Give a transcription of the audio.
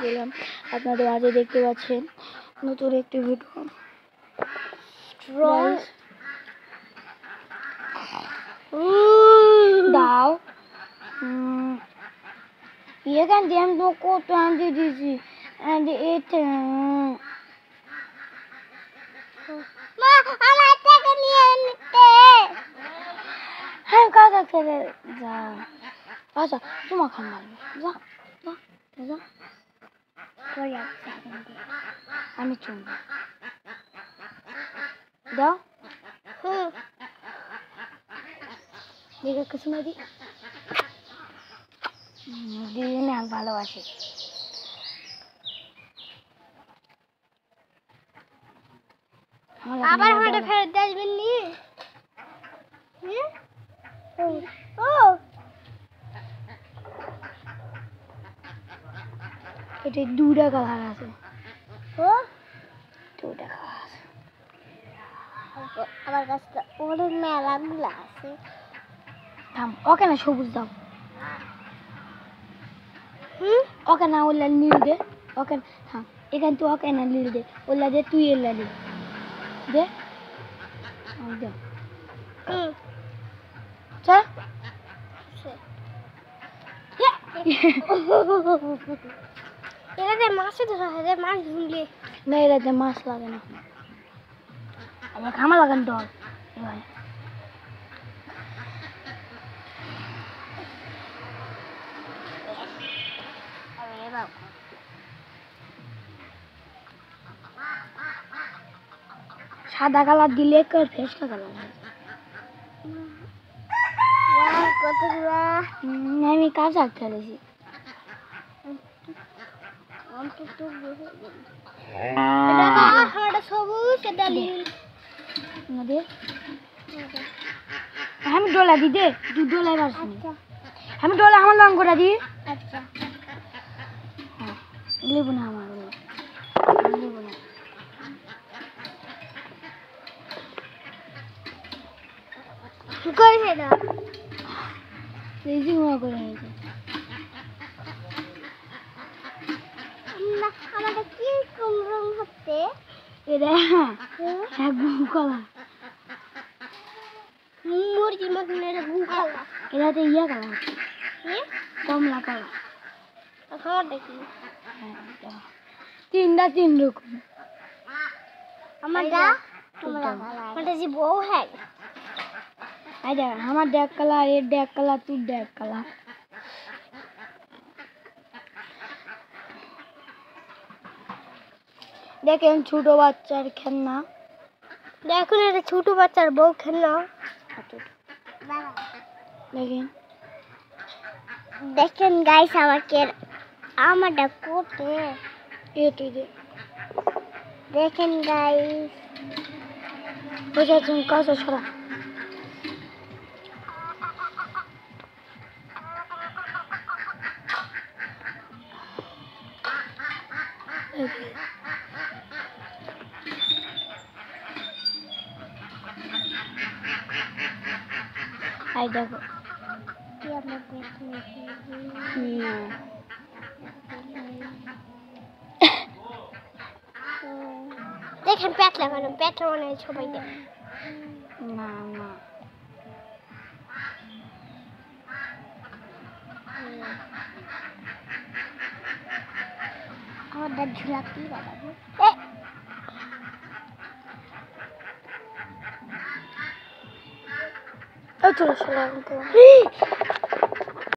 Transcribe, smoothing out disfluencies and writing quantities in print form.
দিলাম আপনাদের মাঝে দেখতে পাচ্ছেন নতুন একটি ভিডিও দাও এখান দিয়ে আমি তো কত আনতে দিয়েছি এটা মা আমার টাকা নিয়ে নিতে হ্যাঁ কাজ করে যা আচ্ছা তোমার খান মারবে যা যা যা করে আমি চুমবো দাও দেখে কিছু না দি দিদি না ভালোবাসি আবার আমাকে ফেরত দেবেন নি ও এটা 2 টাকা কালার আছে ও 2 টাকা আছে আমার কাছে ওরে মেলাগুলো আছে থাম ওকে না সবুজ দাও ওকে না ওলা নীল দে ওকে হ্যাঁ এখান তো ওকে না নীল দে ওলা দে তুই এলা দে দে দে চা এরাতে মাছ ধরা হয় মাছ ধুলে না এরাতে মাছ লাগে না আমার খামা লাগান দল এবার সাদা কালার দিলে ফেসকা কালার আমি কাঁচা খেলেছি আমি ডোলা দি দে তুই ডোলাই পারছি আমি ডোলা আমার লং করে দি আচ্ছা লেবু না আমার লেবু না করে না এই যে মা করে আছে না আমাদের কি কোন রং হচ্ছে এটা হ্যাঁ গুকালা মুরগি মতন এটা গুকালা এটাতে ইয়া কালা হ্যাঁ কমলা কালা খাওয়া দেখি তিন রকম আমাদের যে বউ হ্যাঁ আমার ডেক কালার এর ডেক কালার তুই ডেক কালার দেখেন ছোট বাচ্চার খেলনা দেখুন এটা ছোট বাচ্চার বউ খেলনা দেখেন দেখেন গাইস আমারটা কোটে এটি দেখেন গাইস বুঝাচ্ছেন কাছে ছড়া আই দেখো দেখেন পেটলা মানে সবাই দেখে না না আমার দাঁত ঝুলাকি বাবাবু চলো